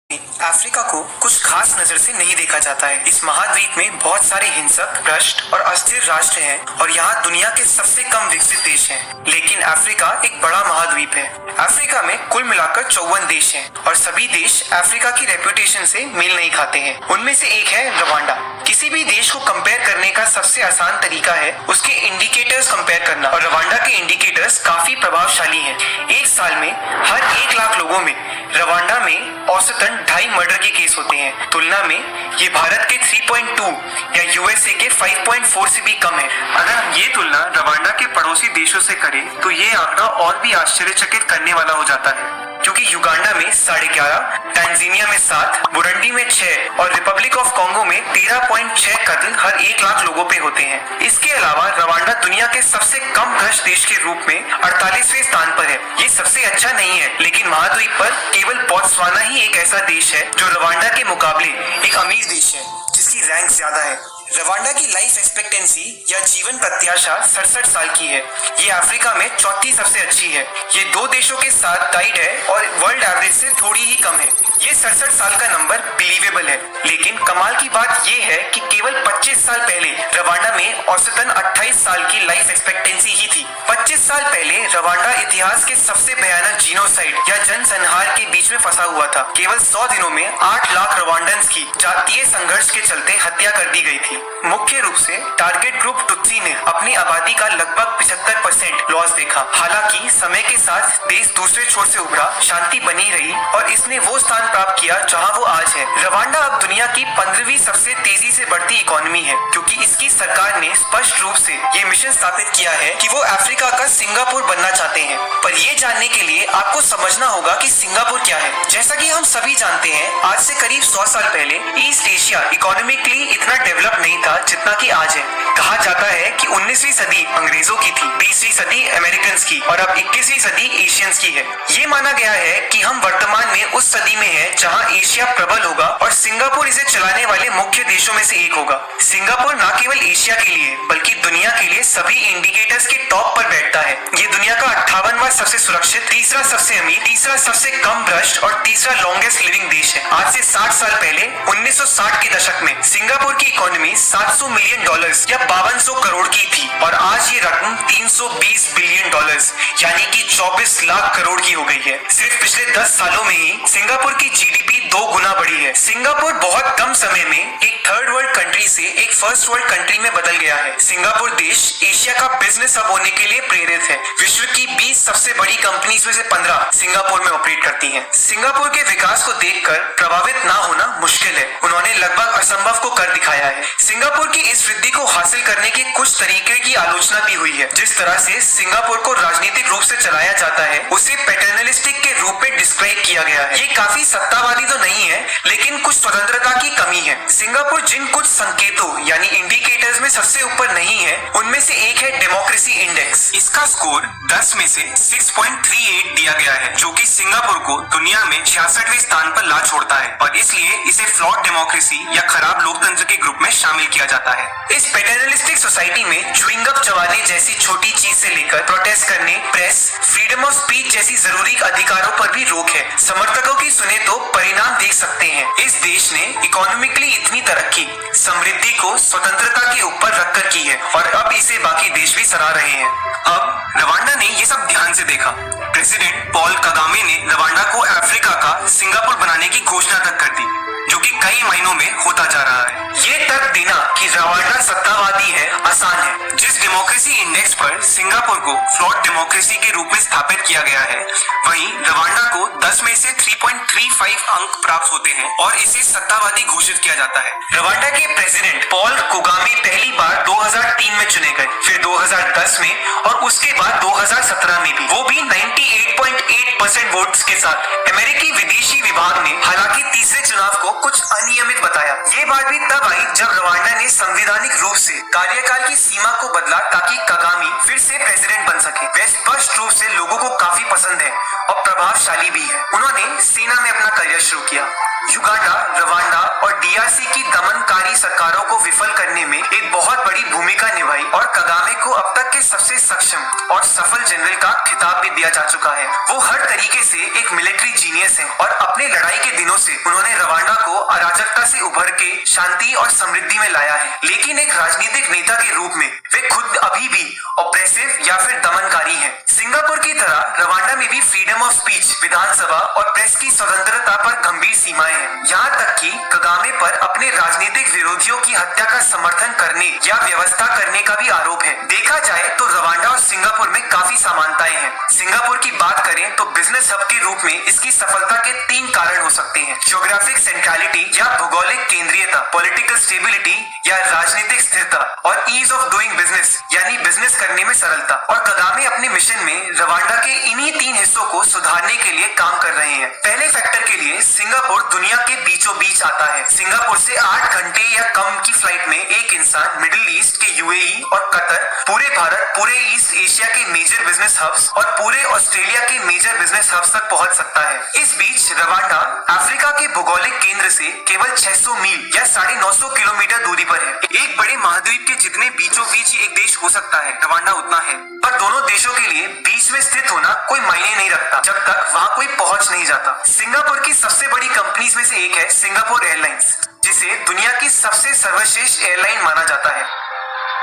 Africa को कुछ खास नजर से नहीं देखा जाता है। इस महाद्वीप में बहुत सारे हिंसक, भ्रष्ट और अस्थिर राष्ट्र हैं और यहाँ दुनिया के सबसे कम विकसित देश हैं। लेकिन अफ्रीका एक बड़ा महाद्वीप है। अफ्रीका में कुल मिलाकर 54 देश हैं और सभी देश अफ्रीका की रेपुटेशन से मेल नहीं खाते हैं। उनमें से एक है रवांडा। किसी भी देश को कंपेयर करने का सबसे आसान तरीका है उसके इंडिकेटर्स कंपेयर करना, और रवांडा के इंडिकेटर्स काफी प्रभावशाली हैं। एक साल में हर 1 लाख लोगों में रवांडा में औसतन 2.5 मर्डर के केस होते हैं। तुलना में ये भारत के 3.2 या यूएसए के 5.4 से भी कम है। अगर हम ये तुलना रवांडा के पड़ोसी देशों से करें तो ये आंकड़ा और भी आश्चर्यचकित करने वाला हो जाता है, क्योंकि युगांडा में 11.5, टैंजानिया में 7, बुरुंडी में 6 और रिपब्लिक ऑफ कॉन्गो में 13.6 कत्ल हर 1 लाख लोगों पे होते हैं। इसके अलावा रवांडा दुनिया के सबसे कम भ्रष्ट देश के रूप में 48वें स्थान पर है। ये सबसे अच्छा नहीं है, लेकिन महाद्वीप पर केवल बोत्सवाना ही एक ऐसा देश है जो रवांडा के मुकाबले एक अमीर देश है, जिसकी रैंक ज्यादा है। रवांडा की लाइफ एक्सपेक्टेंसी या जीवन प्रत्याशा 67 साल की है। ये अफ्रीका में चौथी सबसे अच्छी है। ये 2 देशों के साथ टाइड है और वर्ल्ड एवरेज से थोड़ी ही कम है। ये 67 साल का नंबर बिलीवेबल है, लेकिन कमाल की बात ये है कि केवल 25 साल पहले रवांडा में औसतन 28 साल की लाइफ एक्सपेक्टेंसी ही थी। 25 साल पहले रवांडा इतिहास के सबसे भयानक जीनोसाइड या जनसंहार के बीच में फंसा हुआ था। केवल 100 दिनों में 8 लाख रवांडन्स की जातीय संघर्ष के चलते हत्या कर दी गई थी। मुख्य रूप से टारगेट ग्रुप टुत्सी ने अपनी आबादी का लगभग 75% लॉस देखा। हालांकि समय के साथ देश दूसरे छोर से उभरा, शांति बनी रही और इसने वो स्थान प्राप्त किया जहां वो आज है। रवांडा अब दुनिया की 15वीं सबसे तेजी से बढ़ती इकोनॉमी है, क्योंकि इसकी सरकार ने स्पष्ट रूप से ये मिशन स्थापित किया है कि वो अफ्रीका का सिंगापुर बनना चाहते हैं। पर ये जानने के लिए आपको समझना होगा कि सिंगापुर क्या है। जैसा कि हम सभी जानते हैं, आज से करीब 100 साल पहले ईस्ट एशिया इकोनॉमिकली इतना डेवलप नहीं था जितना कि आज है। कहा जाता है कि 19वीं सदी अंग्रेजों की थी, 20वीं सदी अमेरिकन्स की और अब 21वीं सदी एशियंस की है। ये माना गया है कि हम वर्तमान में उस सदी में हैं जहां एशिया प्रबल होगा और सिंगापुर इसे चलाने वाले मुख्य देशों में से एक होगा। सिंगापुर न केवल एशिया के लिए बल्कि दुनिया के लिए सभी इंडिकेटर्स के टॉप पर बैठता है। ये दुनिया का 58वां सबसे सुरक्षित, तीसरा सबसे अमीर, तीसरा सबसे कम भ्रष्ट और तीसरा लॉन्गेस्ट लिविंग देश है। आज से 60 साल पहले 1960 के दशक में सिंगापुर की इकोनॉमी $700 मिलियन या 5200 करोड़ की थी और आज ये रकम $320 बिलियन यानी कि 24 लाख करोड़ की हो गई है। सिर्फ पिछले 10 सालों में ही सिंगापुर की जीडीपी 2 गुना बढ़ी है। सिंगापुर बहुत कम समय में एक थर्ड वर्ल्ड कंट्री से एक फर्स्ट वर्ल्ड कंट्री में बदल गया है। सिंगापुर देश एशिया का बिजनेस हब होने के लिए प्रेरित है। विश्व की 20 सबसे बड़ी कंपनीज में से 15 सिंगापुर में ऑपरेट करती हैं। सिंगापुर के विकास को देखकर प्रभावित ना होना मुश्किल है। उन्होंने लगभग असंभव को कर दिखाया है। सिंगापुर की इस वृद्धि को हासिल करने के कुछ तरीके की आलोचना भी हुई है। जिस तरह से सिंगापुर को राजनीतिक रूप से चलाया जाता है उसे पैटर्नलिस्टिक के रूप में डिस्क्राइब किया गया है। ये काफी सत्तावादी तो नहीं है, लेकिन कुछ स्वतंत्रता की कमी है। सिंगापुर जिन कुछ संकेतों यानी इंडिकेटर्स में सबसे ऊपर नहीं है, उनमें से एक है डेमोक्रेसी इंडेक्स। इसका स्कोर 10 में से 6.38 दिया गया है, जो कि सिंगापुर को दुनिया में 66वें स्थान पर ला छोड़ता है और इसलिए इसे फ्लॉड डेमोक्रेसी या खराब लोकतंत्र के ग्रुप में शामिल किया जाता है। इस पैटर्नलिस्टिक सोसाइटी में च्युइंग गम चबाने जैसी छोटी चीज से लेकर प्रोटेस्ट करने, प्रेस, फ्रीडम ऑफ स्पीच जैसी जरूरी अधिकारों पर भी रोक है। समर्थकों की सुने तो परिणाम देख सकते हैं। इस देश ने इकोनॉमिकली इतनी तरक्की समृद्धि को स्वतंत्रता के ऊपर रखकर की है और अब इसे बाकी देश भी सराह रहे हैं। अब रवांडा ने ये सब ध्यान से देखा। प्रेसिडेंट पॉल कगामे ने रवांडा को अफ्रीका का सिंगापुर बनाने की घोषणा तक कर दी, जो कि कई महीनों में होता जा रहा है। ये तर्क देना कि रवांडा सत्तावादी है आसान है। जिस डेमोक्रेसी इंडेक्स पर सिंगापुर को फ्लॉट डेमोक्रेसी के रूप में स्थापित किया गया है, वहीं रवांडा को 10 में से 3.35 अंक प्राप्त होते हैं और इसे सत्तावादी घोषित किया जाता है। रवांडा के प्रेसिडेंट पॉल कगामे पहली बार 2003 में चुने गए, फिर 2010 में और उसके बाद 2017 में भी, वो भी 98.8% वोट्स के साथ। अमेरिकी विदेशी विभाग ने हालांकि तीसरे चुनाव को कुछ अनियमित बताया। ये बात भी तब आई जब रवांडा ने संवैधानिक रूप से कार्यकाल की सीमा को बदला ताकि कगामी फिर से प्रेसिडेंट बन सके। वे स्पष्ट रूप से लोगों को काफी पसंद है और प्रभावशाली भी है। उन्होंने सेना में अपना करियर शुरू किया। युगांडा, रवांडा और डीआरसी की दमनकारी सरकारों को विफल करने में एक बहुत बड़ी भूमिका निभाई और कगामे को अब तक के सबसे सक्षम और सफल जनरल का खिताब भी दिया जा चुका है। वो हर तरीके से एक मिलिट्री जीनियस है और अपने लड़ाई के दिनों से उन्होंने रवांडा को अराजकता से उभर के शांति और समृद्धि में लाया है। लेकिन एक राजनीतिक नेता के रूप में वे खुद अभी भी ऑप्रेसिव या फिर दमनकारी हैं। सिंगापुर की तरह रवांडा में भी फ्रीडम ऑफ स्पीच, विधानसभा और प्रेस की स्वतंत्रता पर गंभीर सीमाएं हैं। यहाँ तक कि कगामे पर अपने राजनीतिक विरोधियों की हत्या का समर्थन करने या व्यवस्था करने का भी आरोप है। देखा जाए तो रवांडा और सिंगापुर में काफी समानताएं हैं। सिंगापुर की बात करें तो बिजनेस हब के रूप में इसकी सफलता के 3 कारण हो सकते हैं: ज्योग्राफिक सेंट्रलिटी या भौगोलिक केंद्रीयता, पॉलिटिकल स्टेबिलिटी या राजनीतिक स्थिरता और ईज ऑफ डूइंग बिजनेस यानी बिजनेस करने में सरलता। और कगामे अपने मिशन में रवांडा के इन्हीं 3 हिस्सों को सुधारने के लिए काम कर रहे हैं। पहले फैक्टर के लिए सिंगापुर दुनिया के बीचों बीच आता है। सिंगापुर से 8 घंटे या कम की फ्लाइट में एक इंसान मिडिल ईस्ट के यूएई और कतर, पूरे भारत, पूरे ईस्ट एशिया के मेजर बिजनेस हब्स और पूरे ऑस्ट्रेलिया के मेजर बिजनेस हब्स तक पहुंच सकता है। इस बीच रवांडा अफ्रीका के भौगोलिक केंद्र से केवल 600 मील या 950 किलोमीटर दूरी पर है। एक बड़े महाद्वीप के जितने बीचों बीच एक देश हो सकता है, रवांडा उतना है। पर दोनों देशों के लिए बीच में स्थित होना कोई मायने नहीं रखता जब तक वहाँ कोई पहुंच नहीं जाता। सिंगापुर की सबसे बड़ी कंपनीज में से एक है सिंगापुर एयरलाइंस, जिसे दुनिया की सबसे सर्वश्रेष्ठ एयरलाइन माना जाता है।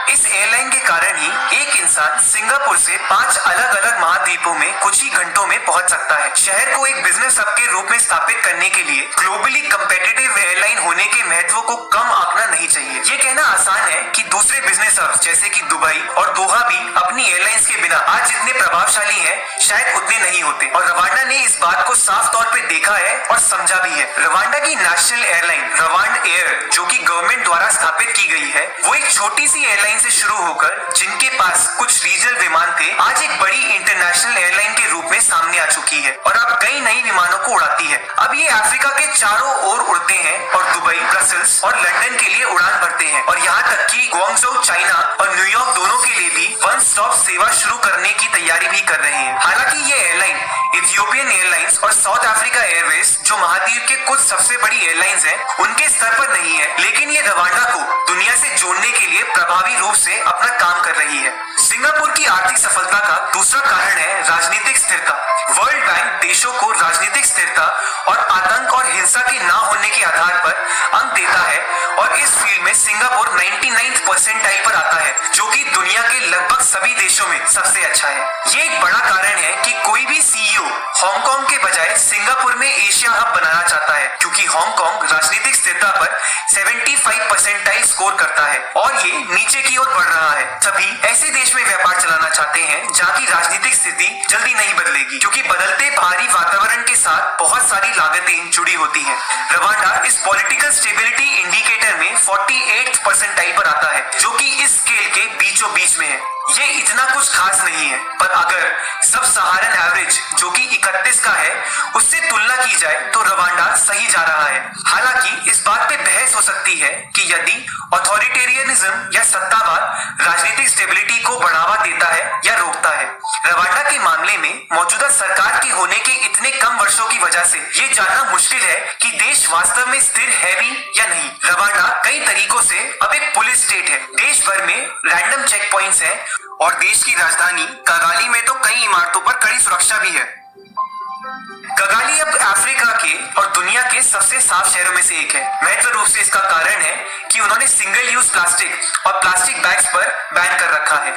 इस एयरलाइन के कारण ही एक इंसान सिंगापुर से 5 अलग अलग महाद्वीपों में कुछ ही घंटों में पहुंच सकता है। शहर को एक बिजनेस हब के रूप में स्थापित करने के लिए ग्लोबली कंपेटिटिव एयरलाइन होने के महत्व को कम आंकना नहीं चाहिए। ये कहना आसान है कि दूसरे बिजनेस हब जैसे कि दुबई और दोहा भी अपनी एयरलाइंस के बिना आज जितने प्रभावशाली हैं शायद उतने नहीं होते। और रवांडा ने इस बात को साफ तौर पे देखा है और समझा भी है। रवांडा की नेशनल एयरलाइन रवांड एयर, जो कि गवर्नमेंट द्वारा स्थापित की गई है, वो एक छोटी सी एयरलाइन से शुरू होकर जिनके पास कुछ रीजनल विमान थे, आज एक बड़ी इंटरनेशनल एयरलाइन के रूप में सामने आ चुकी है और अब कई नई विमानों को उड़ाती है। अब ये अफ्रीका के चारों ओर उड़ते हैं और दुबई, ब्रसेल्स और लंदन के लिए उड़ान भरते हैं और यहाँ तक कि ग्वांगझोउ चाइना और न्यूयॉर्क दोनों के लिए भी वन स्टॉप सेवा शुरू करने की तैयारी भी कर रहे हैं। हालांकि ये एयरलाइन इथियोपियन एयरलाइंस और साउथ अफ्रीका एयरवेज, जो महाद्वीप के कुछ सबसे बड़ी एयरलाइंस हैं, उनके स्तर पर नहीं है, लेकिन ये रवांडा को दुनिया से जोड़ने के लिए प्रभावी रूप से अपना काम कर रही है। सिंगापुर की आर्थिक सफलता का दूसरा कारण है राजनीतिक स्थिरता। वर्ल्ड बैंक देशों को राजनीतिक स्थिरता और आतंक और हिंसा के ना होने के आधार पर अंक देता है और इस फील्ड में सिंगापुर 99th परसेंटाइल पर आता है, जो कि दुनिया के लगभग सभी देशों में सबसे अच्छा है। ये एक बड़ा कारण है कि कोई भी सीईओ हांगकांग के बजाय सिंगापुर में एशिया हब बनाना चाहता है, क्योंकि हांगकांग राजनीतिक स्थिरता पर 75 परसेंटाइल स्कोर करता है और ये नीचे की ओर बढ़ रहा है। सभी ऐसे देश में व्यापार चलाना चाहते हैं जहाँ की राजनीतिक स्थिति जल्दी नहीं बदलेगी, क्योंकि बदलते बाहरी वातावरण के साथ बहुत सारी लागतें जुड़ी होती हैं। रवांडा इस पॉलिटिकल स्टेबिलिटी इंडिकेटर में 48th परसेंटाइल पर आता है, जो कि इस स्केल के बीचों बीच में है। ये इतना कुछ खास नहीं है, पर अगर सब सहारन एवरेज, जो कि 31 का है, उससे तुलना की जाए तो रवांडा सही जा रहा है। हालांकि इस बात पे बहस हो सकती है कि यदि ऑथोरिटेरियनिज्म या सत्तावाद राजनीतिक स्टेबिलिटी को बढ़ावा देता है या रोकता है। रवांडा के मामले में मौजूदा सरकार के होने के इतने कम वर्षों की वजह से ये जानना मुश्किल है कि देश वास्तव में स्थिर है भी या नहीं। रवांडा कई तरीकों से अब एक पुलिस स्टेट है। देश भर में रैंडम चेक पॉइंट्स हैं और देश की राजधानी कगाली में तो कई इमारतों पर कड़ी सुरक्षा भी है। कगाली अब अफ्रीका के और दुनिया के सबसे साफ शहरों में से एक है। महत्व रूप से इसका कारण है कि उन्होंने सिंगल यूज प्लास्टिक और प्लास्टिक बैग्स पर बैन कर रखा है।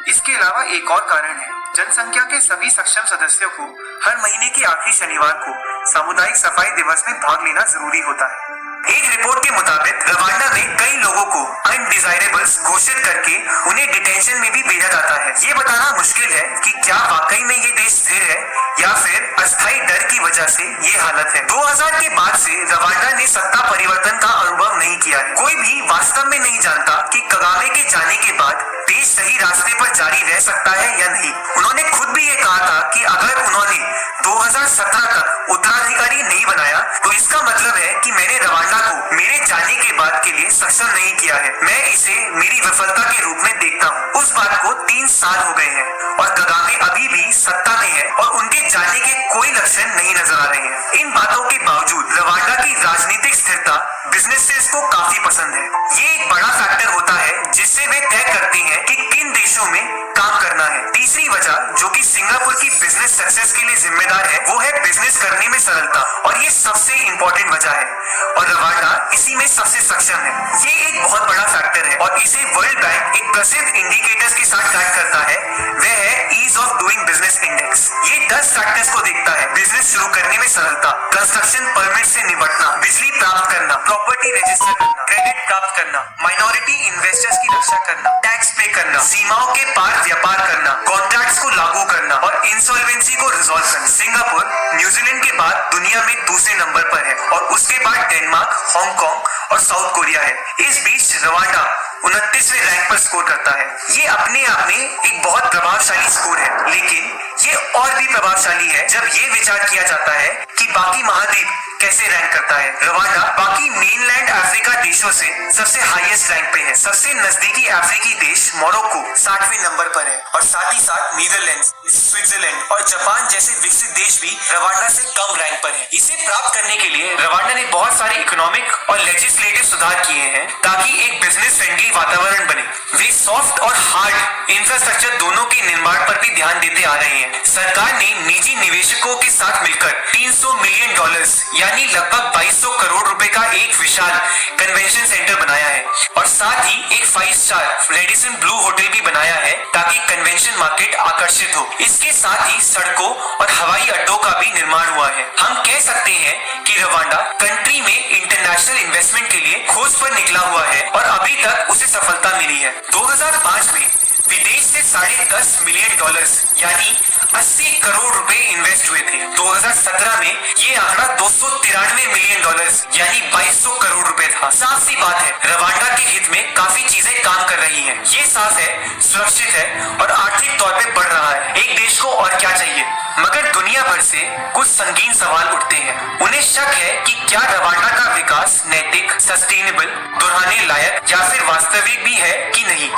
इसके अलावा एक और कारण है, जनसंख्या के सभी सक्षम सदस्यों को हर महीने के आखिरी शनिवार को सामुदायिक सफाई दिवस में भाग लेना जरूरी होता है। एक रिपोर्ट के मुताबिक रवांडा में कई लोगों को अनडिजायरेबल्स घोषित करके उन्हें डिटेंशन में भी भेजा जाता है। ये बताना मुश्किल है कि क्या वाकई में ये देश स्थिर है या फिर अस्थायी डर की वजह से ये हालत है। 2000 के बाद से रवांडा ने सत्ता परिवर्तन का अनुभव नहीं किया है। कोई भी वास्तव में नहीं जानता कि कगामे के जाने के बाद देश सही रास्ते पर जारी रह सकता है या नहीं। उन्होंने खुद भी ये कहा था कि अगर उन्होंने 2017 तक उत्तराधिकारी नहीं बनाया तो इसका मतलब है कि मैंने रवांडा को मेरे जाने के बाद के लिए सक्षम नहीं किया है। मैं इसे मेरी विफलता के रूप में देखता हूँ। उस बात को 3 साल हो गए हैं और कगामे अभी भी सत्ता में है और उनके जाने के कोई लक्षण नहीं नजर आ रहे हैं। इन बातों के बावजूद रवांडा की बिजनेसेस को काफी पसंद है। ये एक बड़ा फैक्टर होता है जिससे वे तय करते हैं कि किन देशों में काम करना है। तीसरी वजह जो कि सिंगापुर की बिजनेस सक्सेस के लिए जिम्मेदार है वो है बिजनेस करने में सरलता, और ये सबसे इंपॉर्टेंट वजह है और रवांडा इसी में सबसे सक्षम है। ये एक बहुत बड़ा फैक्टर है और इसे वर्ल्ड बैंक एक प्रसिद्ध इंडिकेटर्स के साथ ट्रैक करता है, वह है ease of doing business index. ये 10 फैक्टर्स को देखता है: बिजनेस शुरू करने में सरलता, कंस्ट्रक्शन परमिट से निपटना, बिजली प्राप्त करना, प्रॉपर्टी रजिस्टर करना, क्रेडिट प्राप्त करना, माइनॉरिटी इन्वेस्टर्स की रक्षा करना, टैक्स पे करना, सीमाओं के पार व्यापार करना, कॉन्ट्रैक्ट्स को लागू करना और इंसॉल्वेंसी को रिजॉल्व करना। सिंगापुर न्यूजीलैंड के बाद दुनिया में दूसरे नंबर पर है और उसके बाद डेनमार्क, हांगकांग और साउथ कोरिया है। इस बीच रवांडा 29वें रैंक पर स्कोर करता है। ये अपने आप में एक बहुत प्रभावशाली स्कोर है, लेकिन ये और भी प्रभावशाली है जब ये विचार किया जाता है कि बाकी महाद्वीप कैसे रैंक करता है। रवांडा बाकी मेनलैंड अफ्रीका देशों से सबसे हाईएस्ट रैंक पे है। सबसे नजदीकी अफ्रीकी देश मोरक्को 60वें नंबर पर है और साथ ही साथ नीदरलैंड, स्विट्जरलैंड और जापान जैसे विकसित देश भी रवांडा से कम रैंक पर है। इसे प्राप्त करने के लिए रवांडा ने बहुत सारे इकोनॉमिक और लेजिस्लेटिव सुधार किए हैं ताकि एक बिजनेस फ्रेंडली वातावरण बने। वे सॉफ्ट और हार्ड इंफ्रास्ट्रक्चर दोनों के निर्माण पर भी ध्यान देते आ रहे हैं। सरकार ने निजी निवेशकों के साथ मिलकर $300 मिलियन यानी लगभग 2200 करोड़ रुपए का एक विशाल कन्वेंशन सेंटर बनाया है और साथ ही एक 5 स्टार रेडिसन ब्लू होटल भी बनाया है ताकि कन्वेंशन मार्केट आकर्षित हो। इसके साथ ही सड़कों और हवाई अड्डों का भी निर्माण हुआ है। हम कह सकते हैं कि रवांडा कंट्री में इंटरनेशनल इन्वेस्टमेंट के लिए खोज पर निकला हुआ है और अभी तक उसे सफलता मिली है। 2005 में विदेश से $10.5 मिलियन यानी 80 करोड़ रुपए इन्वेस्ट हुए थे। 2017 में ये आंकड़ा $293 मिलियन यानी 2200 करोड़ रुपए था। साफ सी बात है, रवांडा के हित में काफी चीजें काम कर रही हैं। ये साफ है, सुरक्षित है और आर्थिक तौर पे बढ़ रहा है। एक देश को और क्या चाहिए? मगर दुनिया भर से कुछ संगीन सवाल उठते हैं। उन्हें शक है कि क्या रवांडा का विकास नैतिक, सस्टेनेबल, दोहराने लायक या फिर वास्तविक भी है कि नहीं।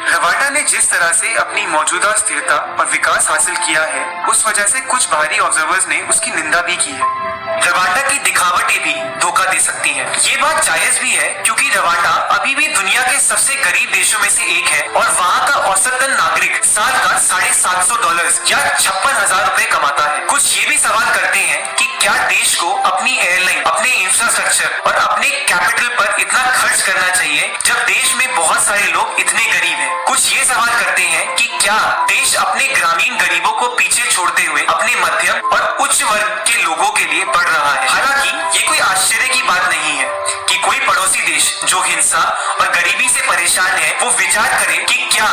रवांडा ने जिस तरह से अपनी मौजूदा स्थिरता और विकास हासिल किया है, उस वजह से कुछ बाहरी ऑब्जर्वर्स ने उसकी निंदा भी की है। रवांडा की दिखावटें भी धोखा दे सकती हैं। ये बात जायज भी है क्योंकि रवांडा अभी भी दुनिया के सबसे गरीब देशों में से एक है और वहाँ का औसतन नागरिक साल का $750 या 56,000 रुपए कमाता है। कुछ ये भी सवाल करते हैं कि क्या देश को अपनी एयरलाइन, अपने इंफ्रास्ट्रक्चर और अपने कैपिटल पर इतना खर्च करना चाहिए जब देश में बहुत सारे लोग इतने गरीब हैं। कुछ ये सवाल करते हैं कि क्या देश अपने ग्रामीण गरीबों को पीछे छोड़ते हुए अपने मध्यम और उच्च वर्ग के लोगों के लिए बढ़ रहा है। हालांकि ये कोई आश्चर्य की बात नहीं है कि कोई पड़ोसी देश जो हिंसा और गरीबी से परेशान है वो विचार करे कि क्या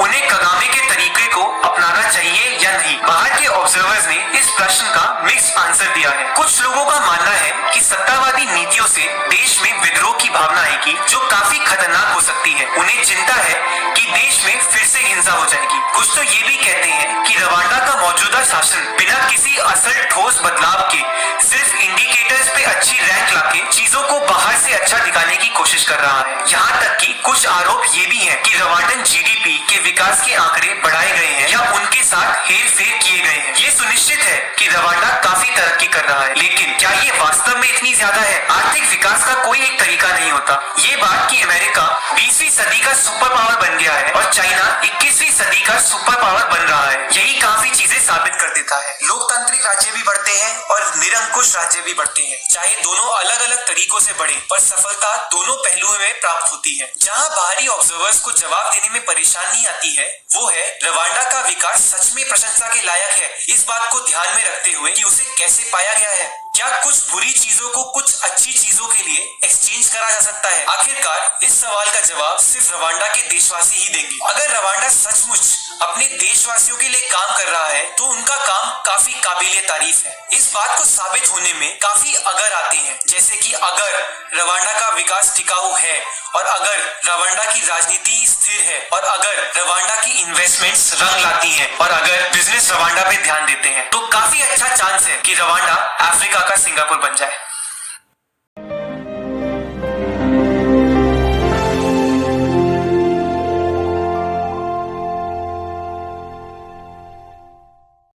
उन्हें कगामे के तरीके को अपनाना चाहिए या नहीं। बाहर के ऑब्जर्वर्स ने इस प्रश्न का मिक्स्ड आंसर दिया है। कुछ लोगों का मानना है कि सत्तावादी नीतियों से देश में विद्रोह की भावना आएगी जो काफी खतरनाक हो सकती है। उन्हें चिंता है कि देश में फिर से हिंसा हो जाएगी। कुछ तो ये भी कहते हैं कि रवांडा का मौजूदा शासन बिना किसी असल ठोस बदलाव के सिर्फ इंडिकेटर्स पे अच्छी रैंक लाके चीजों को बाहर से अच्छा दिखाने की कोशिश कर रहा है। यहाँ तक कि कुछ आरोप ये भी हैं कि रवांडन जीडीपी के विकास के आंकड़े बढ़ाए गए हैं या उनके साथ हेर फेर किए गए हैं। ये सुनिश्चित है कि रवांडा काफी तरक्की कर रहा है, लेकिन क्या ये वास्तव में इतनी ज्यादा है? आर्थिक विकास का कोई एक तरीका नहीं होता। ये बात कि अमेरिका 20वीं सदी का सुपर पावर बन गया है और चाइना 21वीं सदी का सुपर पावर बन रहा है, यही काफी चीजें साबित कर देता है। लोकतांत्रिक राज्य भी बढ़ते हैं और निरंकुश राज्य भी बढ़ते हैं। चाहे दोनों अलग अलग तरीकों से बढ़े, पर सफलता दोनों पहलुओं में प्राप्त होती है। जहाँ बाहरी ऑब्जर्वर्स को जवाब देने में परेशानी आती है वो है रवांडा का विकास सच में प्रशंसा के लायक है, इस बात को ध्यान में रखते हुए कि उसे कैसे पाया गया है। क्या कुछ बुरी चीजों को कुछ अच्छी चीजों के लिए एक्सचेंज करा जा सकता है? आखिरकार इस सवाल का जवाब सिर्फ रवांडा के देशवासी ही देंगे। अगर रवांडा सचमुच अपने देशवासियों के लिए काम कर रहा है तो उनका काम काफी काबिले तारीफ है। इस बात को साबित होने में काफी अगर आते हैं, जैसे कि अगर रवांडा का विकास टिकाऊ है और अगर रवांडा की राजनीति स्थिर है और अगर रवांडा की इन्वेस्टमेंट्स रंग लाती हैं और अगर बिजनेस रवांडा पे ध्यान देते हैं तो काफी अच्छा चांस है कि रवांडा अफ्रीका का सिंगापुर बन जाए।